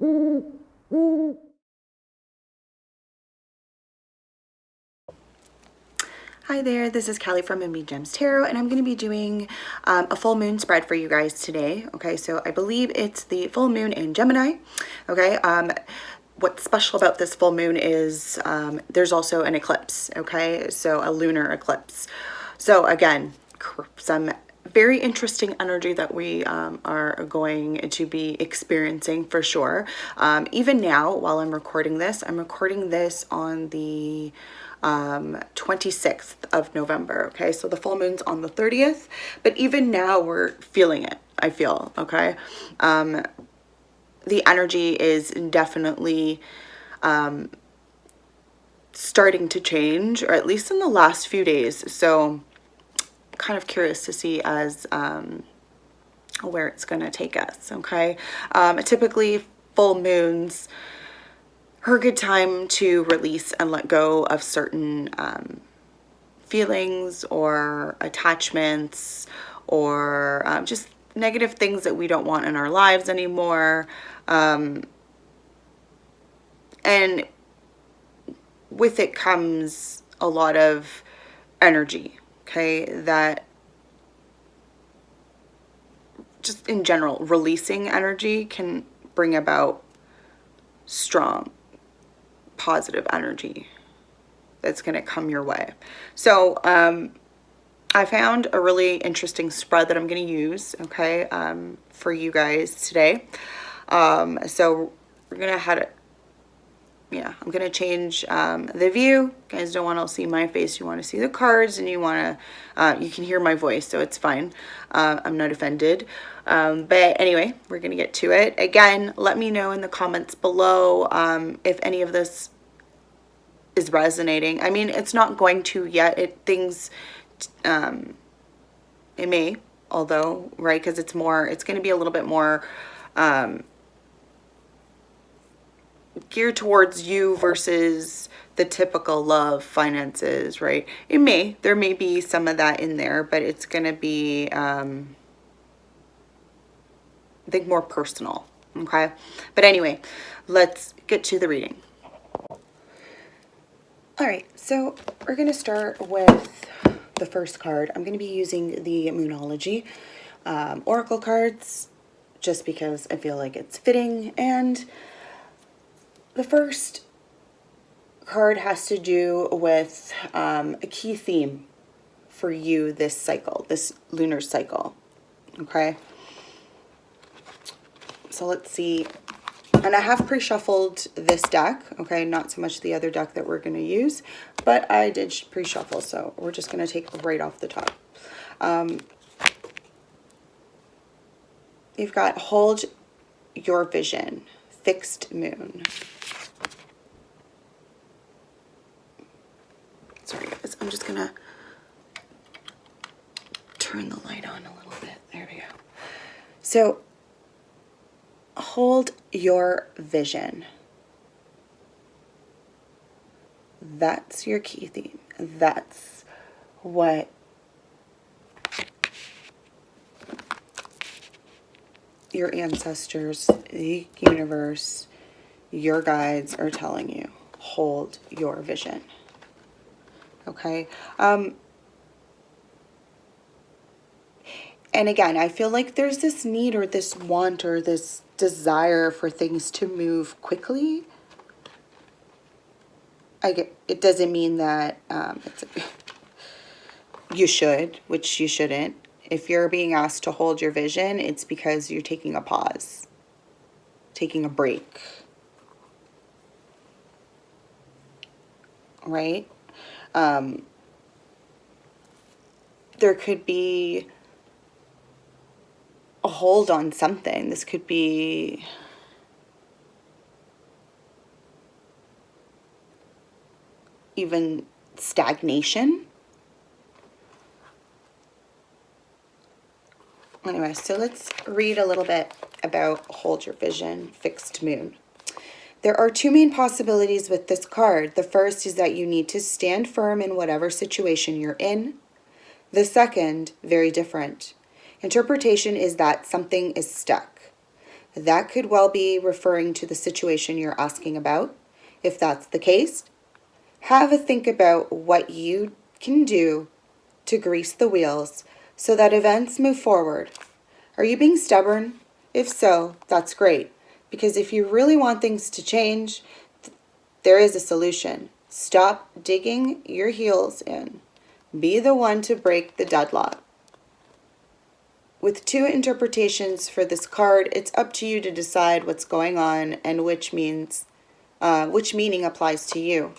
Hi there, this is Callie from Moonbean Gems Tarot, and I'm going to be doing a full moon spread for you guys today. Okay, so I believe it's the full moon in Gemini. Okay, what's special about this full moon is there's also an eclipse. Okay, so a lunar eclipse. So again, some very interesting energy that we are going to be experiencing for sure. Even now, while I'm recording this on the 26th of November. Okay, so the full moon's on the 30th, but even now we're feeling it, I feel. Okay, the energy is definitely starting to change, or at least in the last few days. So kind of curious to see as where it's going to take us. Okay, typically full moons are a good time to release and let go of certain feelings or attachments or just negative things that we don't want in our lives anymore. And with it comes a lot of energy, okay, that just in general, releasing energy can bring about strong, positive energy that's going to come your way. So I found a really interesting spread that I'm going to use, okay, for you guys today. So we're going to have it. Yeah, I'm going to change the view. You guys don't want to see my face. You want to see the cards, and you want to, you can hear my voice, so it's fine. I'm not offended. But anyway, we're going to get to it. Again, let me know in the comments below if any of this is resonating. I mean, it's not going to yet. It may, although, right, because it's going to be a little bit more geared towards you versus the typical love, finances, right? There may be some of that in there, but it's going to be, I think, more personal, okay? But anyway, let's get to the reading. All right, so we're going to start with the first card. I'm going to be using the Moonology Oracle cards just because I feel like it's fitting. And the first card has to do with a key theme for you this cycle, this lunar cycle, okay? So let's see. And I have pre-shuffled this deck, okay? Not so much the other deck that we're going to use, but I did pre-shuffle, so we're just going to take right off the top. You've got hold your vision, fixed moon. Sorry guys, I'm just going to turn the light on a little bit. There we go. So hold your vision. That's your key theme. That's what your ancestors, the universe, your guides are telling you. Hold your vision. Okay? And again, I feel like there's this need or this want or this desire for things to move quickly. It doesn't mean that you should, which you shouldn't. If you're being asked to hold your vision, it's because you're taking a pause, taking a break, right? There could be a hold on something. This could be even stagnation. Anyway, so let's read a little bit about hold your vision, fixed moon. There are two main possibilities with this card. The first is that you need to stand firm in whatever situation you're in. The second, very different. Interpretation is that something is stuck. That could well be referring to the situation you're asking about. If that's the case, have a think about what you can do to grease the wheels so that events move forward. Are you being stubborn? If so, that's great, because if you really want things to change, there is a solution. Stop digging your heels in. Be the one to break the deadlock. With two interpretations for this card, it's up to you to decide what's going on and which meaning applies to you.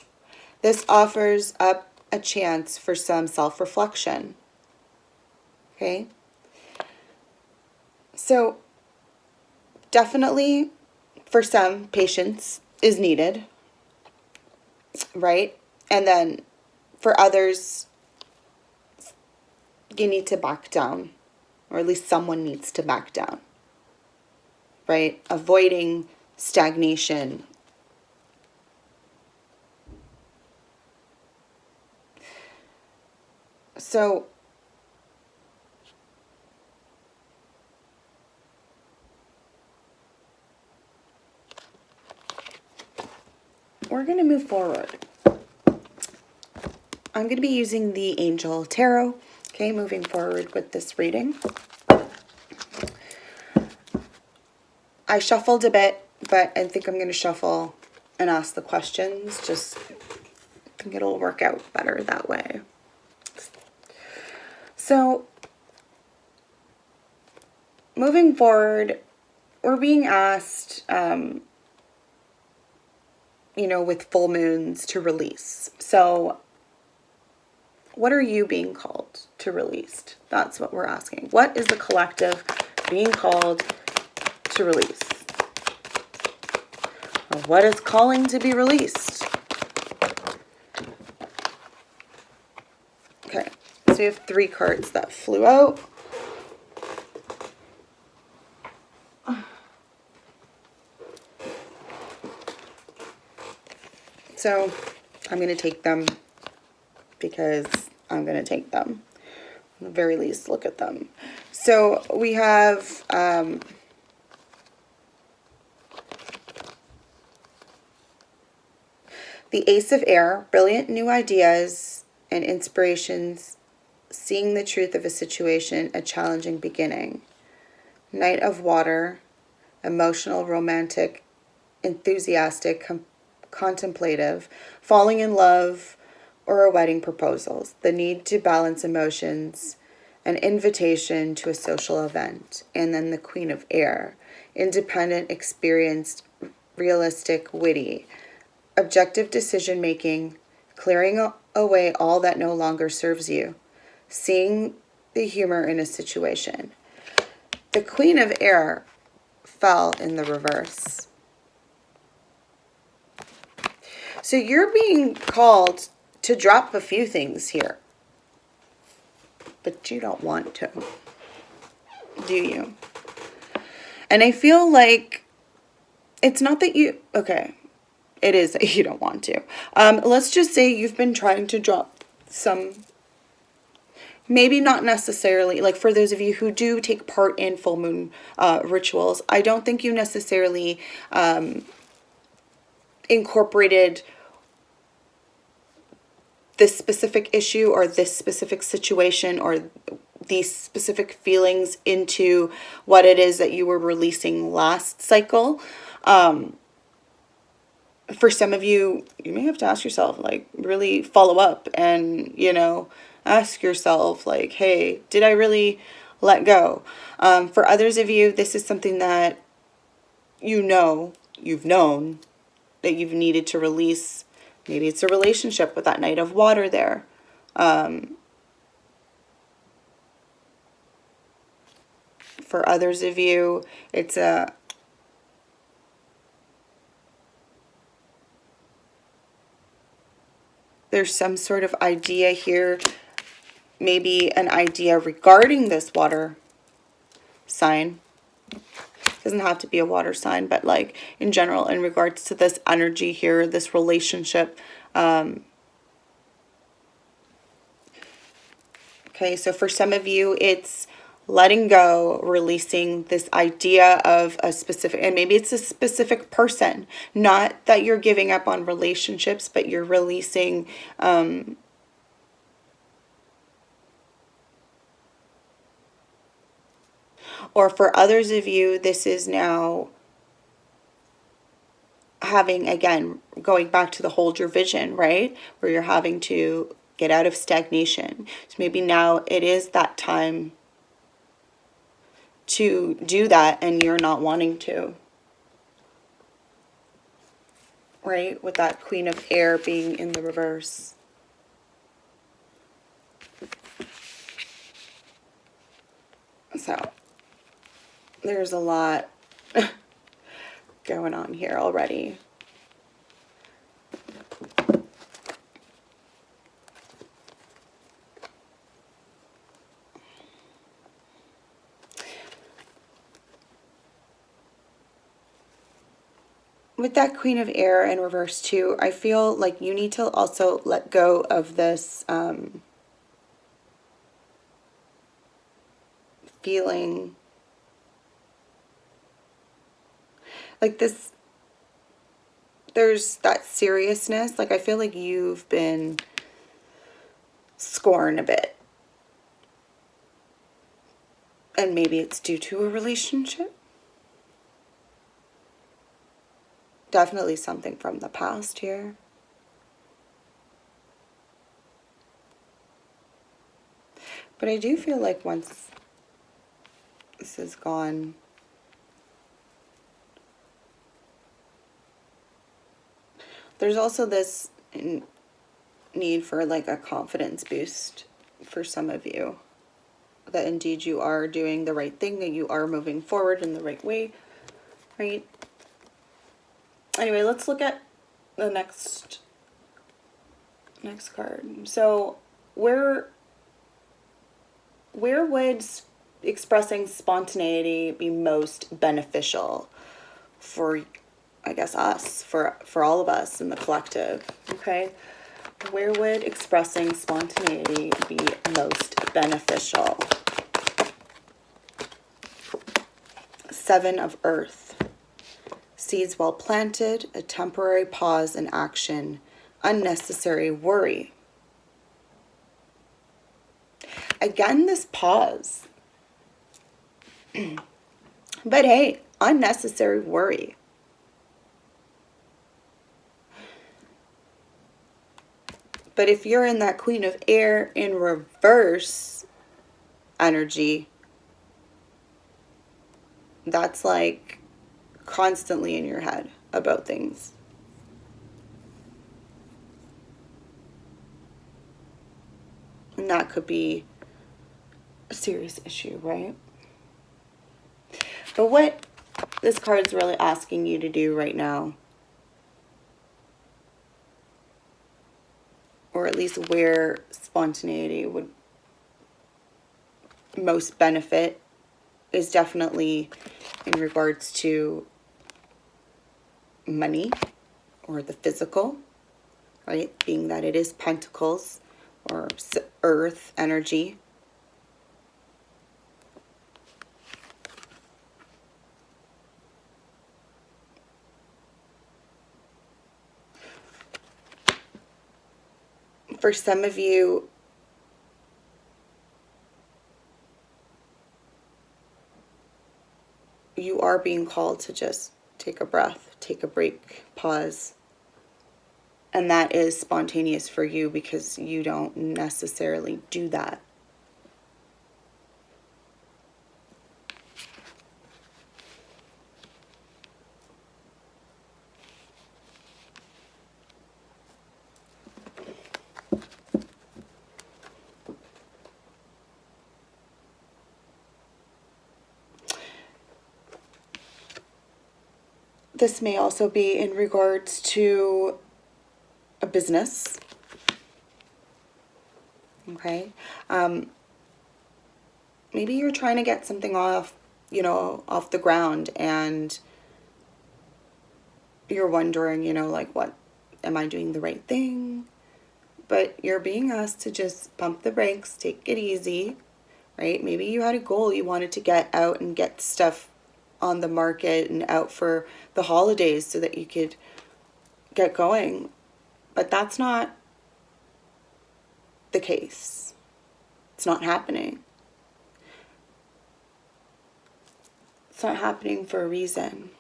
This offers up a chance for some self-reflection. Okay? So, definitely, for some, patience is needed, right? And then, for others, you need to back down, or at least someone needs to back down, right? Avoiding stagnation. So, we're going to move forward. I'm going to be using the Angel Tarot, okay, moving forward with this reading. I shuffled a bit, but I think I'm going to shuffle and ask the questions. Just I think it'll work out better that way. So, moving forward, we're being asked, with full moons to release. So, what are you being called to release? That's what we're asking. What is the collective being called to release? Or what is calling to be released? Okay, so we have 3 cards that flew out. So I'm going to take them because I'm going to take them. At the very least, look at them. So we have the Ace of Air, brilliant new ideas and inspirations, seeing the truth of a situation, a challenging beginning. Knight of Water, emotional, romantic, enthusiastic, contemplative, falling in love, or a wedding proposals. The need to balance emotions, an invitation to a social event. And then the Queen of Air, independent, experienced, realistic, witty, objective decision making, clearing away all that no longer serves you, seeing the humor in a situation. The Queen of Air fell in the reverse. So you're being called to drop a few things here, but you don't want to, do you? And I feel like it's not that you, okay, it is that you don't want to. Let's just say you've been trying to drop some, maybe not necessarily, like for those of you who do take part in full moon rituals, I don't think you necessarily incorporated this specific issue or this specific situation or these specific feelings into what it is that you were releasing last cycle. For some of you, you may have to ask yourself, like, really follow up and, ask yourself, like, hey, did I really let go? For others of you, this is something that you've known that you've needed to release. Maybe it's a relationship with that Knight of Water there. For others of you, it's there's some sort of idea here, maybe an idea regarding this water sign. Doesn't have to be a water sign, but like in general, in regards to this energy here, this relationship. Okay, so for some of you, it's letting go, releasing this idea of a specific, and maybe it's a specific person, not that you're giving up on relationships, but you're releasing, or for others of you, this is now having, again, going back to the hold your vision, right? Where you're having to get out of stagnation. So maybe now it is that time to do that and you're not wanting to. Right? With that Queen of Air being in the reverse. So, there's a lot going on here already. With that Queen of Air in reverse too, I feel like you need to also let go of this feeling like this, there's that seriousness. Like I feel like you've been scorned a bit. And maybe it's due to a relationship. Definitely something from the past here. But I do feel like once this is gone, there's also this need for like a confidence boost for some of you. That indeed you are doing the right thing, that you are moving forward in the right way, right? Anyway, let's look at the next card. So where would expressing spontaneity be most beneficial for, I guess, us, for all of us in the collective? Okay, where would expressing spontaneity be most beneficial? Seven of Earth. Seeds well planted, a temporary pause in action, unnecessary worry. Again, this pause. But hey, unnecessary worry. But if you're in that Queen of Air in reverse energy, that's like constantly in your head about things. And that could be a serious issue, right? But what this card's really asking you to do right now, or at least where spontaneity would most benefit, is definitely in regards to money or the physical, right? Being that it is Pentacles or Earth energy. For some of you, you are being called to just take a breath, take a break, pause. And that is spontaneous for you because you don't necessarily do that. This may also be in regards to a business. Okay. Maybe you're trying to get something off the ground and you're wondering, like, what, am I doing the right thing? But you're being asked to just pump the brakes, take it easy, right? Maybe you had a goal. You wanted to get out and get stuff on the market and out for the holidays so that you could get going. But that's not the case. It's not happening. It's not happening for a reason.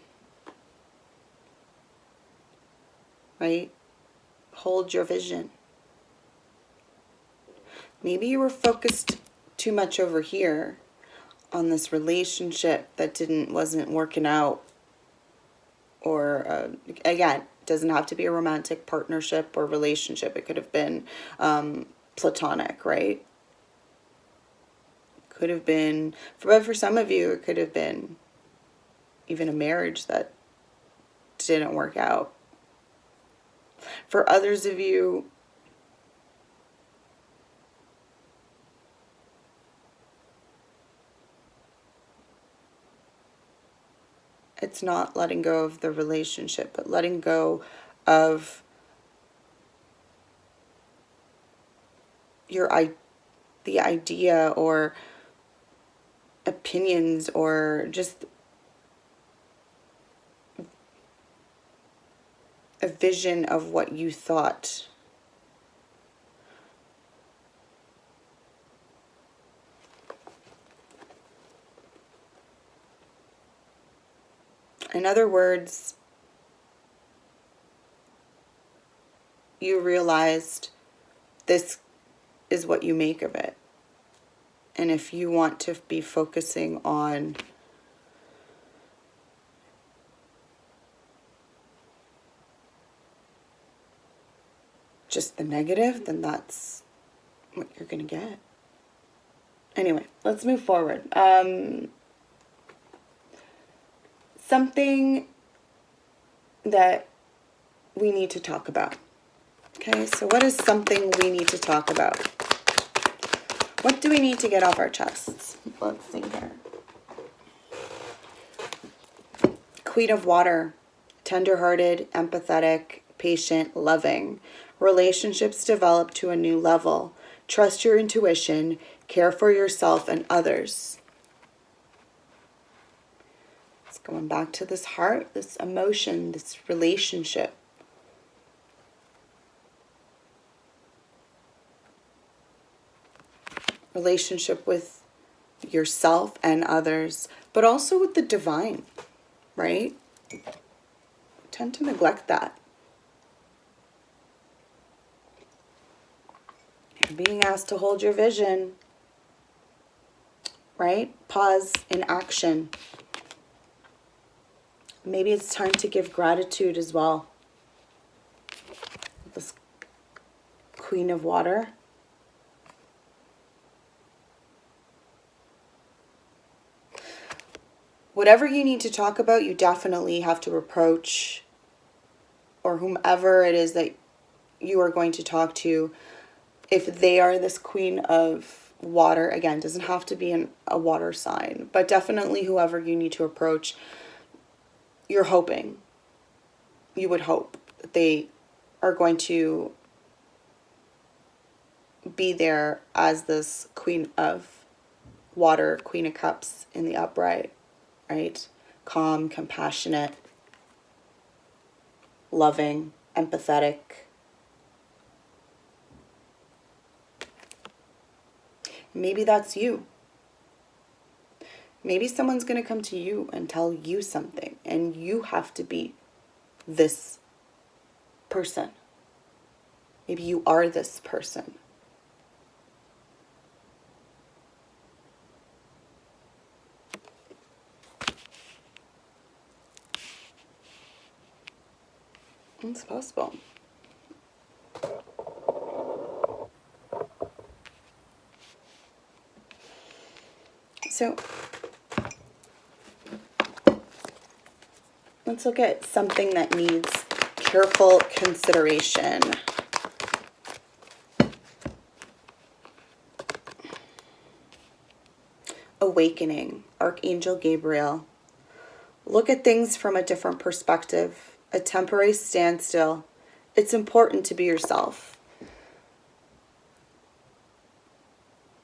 Right? Hold your vision. Maybe you were focused too much over here on this relationship that wasn't working out. Or again, it doesn't have to be a romantic partnership or relationship. It could have been platonic, right? Could have been, but for some of you, it could have been even a marriage that didn't work out. For others of you, it's not letting go of the relationship, but letting go of the idea or opinions or just a vision of what you thought. In other words, you realized this is what you make of it. And if you want to be focusing on just the negative, then that's what you're going to get. Anyway, let's move forward. Something that we need to talk about. Okay, so what is something we need to talk about? What do we need to get off our chests? Let's see here. Queen of Water, tender-hearted, empathetic, patient, loving. Relationships develop to a new level. Trust your intuition. Care for yourself and others. It's going back to this heart, this emotion, this relationship. Relationship with yourself and others, but also with the divine, right? Tend to neglect that. You're being asked to hold your vision, right? Pause in action. Maybe it's time to give gratitude as well. This Queen of Water. Whatever you need to talk about, you definitely have to approach, or whomever it is that you are going to talk to. If they are this Queen of Water, again, doesn't have to be a water sign, but definitely whoever you need to approach, you're hoping, you would hope that they are going to be there as this Queen of Water, Queen of Cups in the upright. Right? Calm, compassionate, loving, empathetic. Maybe that's you. Maybe someone's going to come to you and tell you something, and you have to be this person. Maybe you are this person. It's possible. So let's look at something that needs careful consideration. Awakening, Archangel Gabriel. Look at things from a different perspective. A temporary standstill. It's important to be yourself.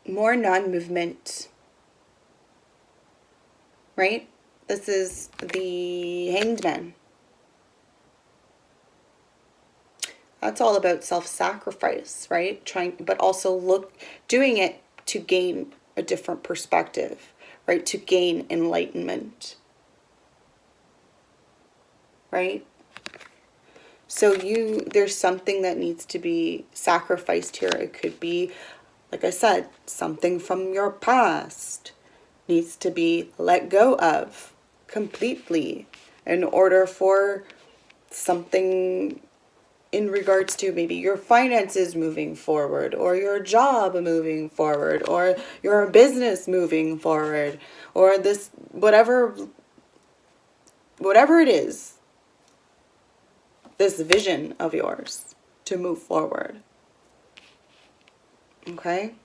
more non-movement, right? This is the Hanged Man. That's all about self-sacrifice, right? But also doing it to gain a different perspective, right? To gain enlightenment, right? So there's something that needs to be sacrificed here. It could be, like I said, something from your past needs to be let go of completely in order for something in regards to maybe your finances moving forward, or your job moving forward, or your business moving forward, or this, whatever it is, this vision of yours to move forward. Okay?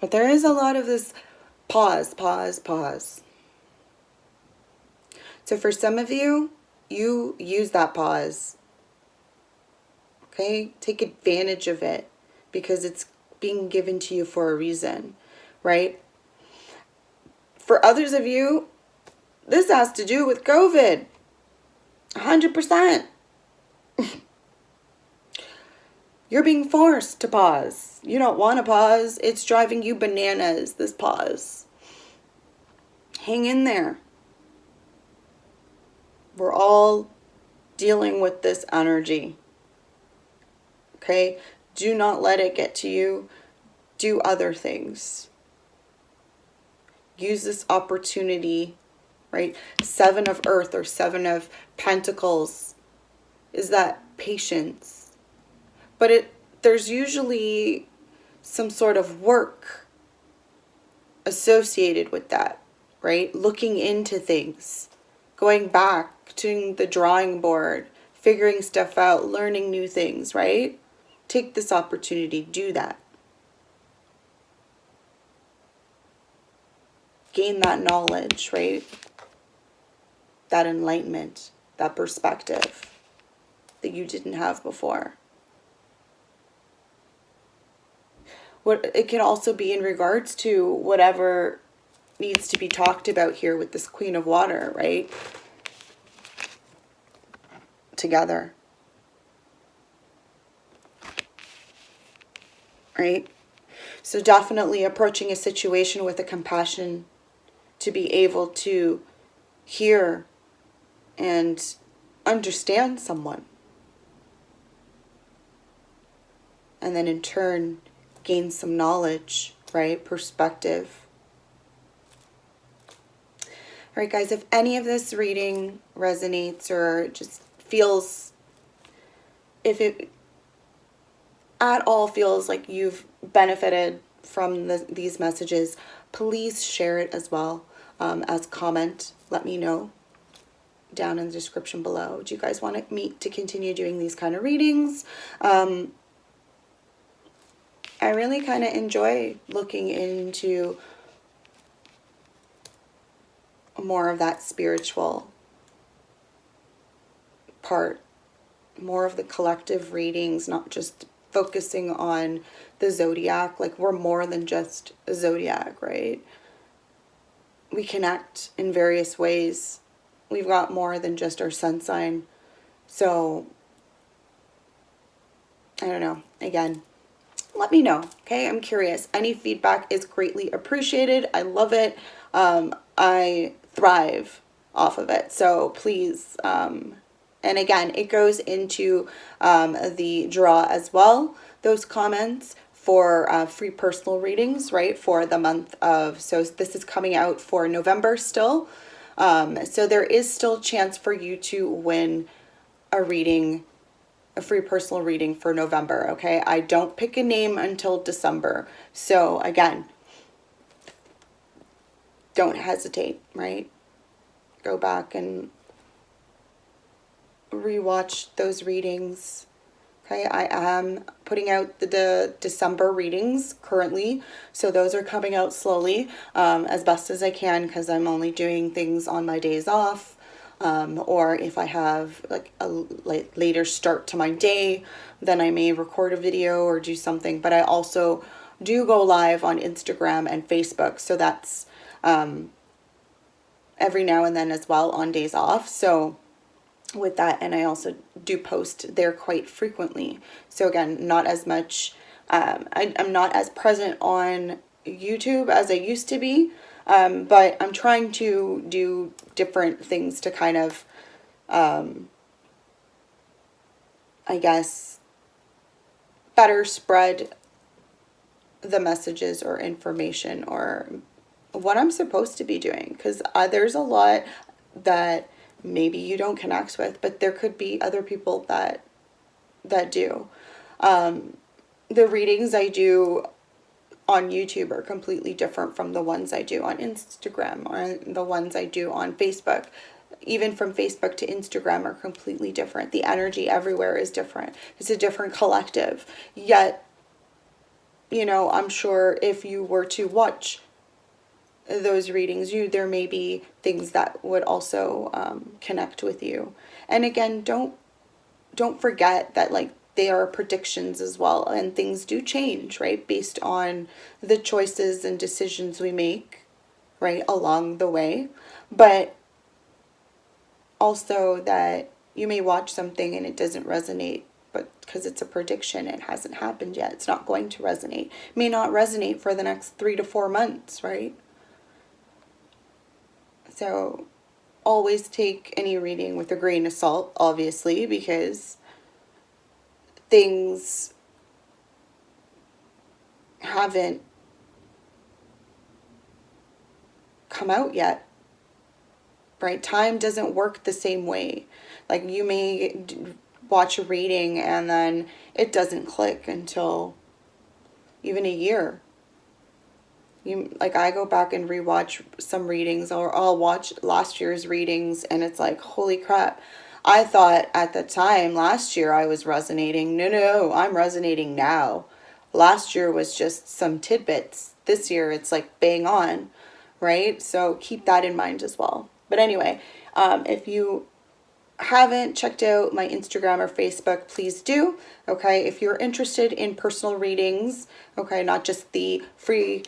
But there is a lot of this pause. So for some of you, you use that pause. Okay? Take advantage of it because it's being given to you for a reason, right? For others of you, this has to do with COVID. 100%. You're being forced to pause. You don't want to pause. It's driving you bananas, this pause. Hang in there. We're all dealing with this energy. Okay? Do not let it get to you. Do other things. Use this opportunity, right? 7 of Earth or 7 of Pentacles is that patience. But there's usually some sort of work associated with that, right? Looking into things, going back to the drawing board, figuring stuff out, learning new things, right? Take this opportunity, do that. Gain that knowledge, right? That enlightenment, that perspective that you didn't have before. It can also be in regards to whatever needs to be talked about here with this Queen of Water, right? Together. Right? So definitely approaching a situation with a compassion to be able to hear and understand someone. And then in turn, gain some knowledge, right? Perspective. All right, guys, if any of this reading resonates or just feels, if it at all feels like you've benefited from these messages, please share it as well as comment. Let me know down in the description below. Do you guys want me to continue doing these kind of readings? I really kind of enjoy looking into more of that spiritual part, more of the collective readings, not just focusing on the zodiac. Like, we're more than just a zodiac, right? We connect in various ways. We've got more than just our sun sign. So, I don't know. Again, let me know, okay? I'm curious. Any feedback is greatly appreciated. I love it. I thrive off of it. So please, and again, it goes into the draw as well, those comments for free personal readings, right, for the month of, so this is coming out for November still. So there is still a chance for you to win a reading, a free personal reading for November, okay? I don't pick a name until December. So again, don't hesitate, right? Go back and rewatch those readings. Okay, I am putting out the December readings currently, so those are coming out slowly, as best as I can, because I'm only doing things on my days off. or if I have like a later start to my day, then I may record a video or do something. But I also do go live on Instagram and Facebook, so that's every now and then as well on days off. So with that, and I also do post there quite frequently. So again, not as much, I'm not as present on YouTube as I used to be, but I'm trying to do different things to kind of, I guess, better spread the messages or information or what I'm supposed to be doing, because there's a lot that maybe you don't connect with, but there could be other people that do. The readings I do on YouTube are completely different from the ones I do on Instagram or the ones I do on Facebook. Even from Facebook to Instagram are completely different. The energy everywhere is different. It's a different collective. Yet, you know, I'm sure if you were to watch those readings, there may be things that would also connect with you. And again, don't forget that, like, they are predictions as well, and things do change, right, based on the choices and decisions we make, right, along the way. But also that you may watch something and it doesn't resonate, but because it's a prediction, it hasn't happened yet, it's not going to resonate. It may not resonate for the next 3 to 4 months, right? So always take any reading with a grain of salt, obviously, because things haven't come out yet, right? Time doesn't work the same way. Like, you may watch a reading and then it doesn't click until even a year. Like, I go back and rewatch some readings, or I'll watch last year's readings, and it's like, holy crap. I thought at the time last year I was resonating. No, I'm resonating now. Last year was just some tidbits. This year it's like bang on, right? So keep that in mind as well. But anyway, if you haven't checked out my Instagram or Facebook, please do. Okay, if you're interested in personal readings, okay, not just the free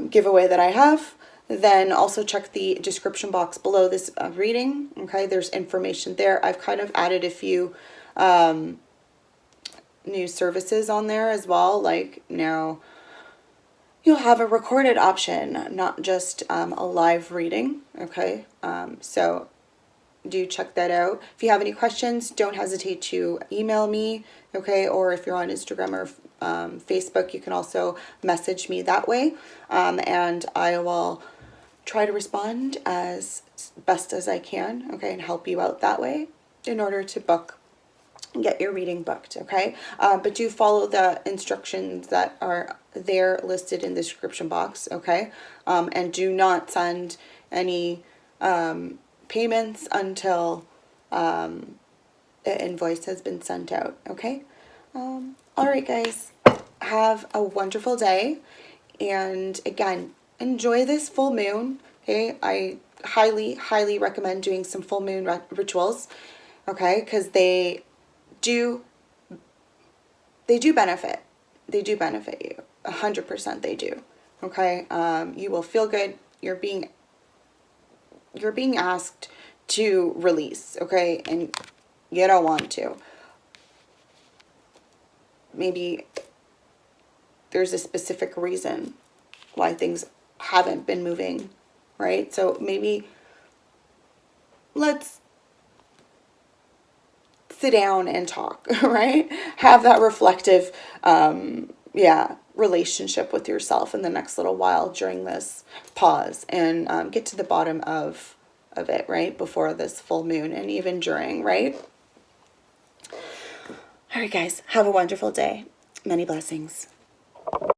giveaway that I have, then also check the description box below this reading. Okay, there's information there. I've kind of added a few new services on there as well. Like, now you'll have a recorded option, not just a live reading. Okay, so do check that out. If you have any questions, don't hesitate to email me, okay? Or if you're on Instagram or Facebook, you can also message me that way, and I will try to respond as best as I can, okay, and help you out that way in order to get your reading booked, okay? But do follow the instructions that are there listed in the description box, okay? And do not send any payments until the invoice has been sent out, okay? All right, guys, have a wonderful day, and again, enjoy this full moon, okay? I highly recommend doing some full moon rituals, okay? Because they do benefit. They do benefit you. 100% they do, okay? You will feel good. You're being asked to release, okay? And you don't want to. Maybe there's a specific reason why things haven't been moving, right? So maybe let's sit down and talk, right? Have that reflective, relationship with yourself in the next little while during this pause, and get to the bottom of it, right? Before this full moon, and even during, right? All right, guys, have a wonderful day. Many blessings.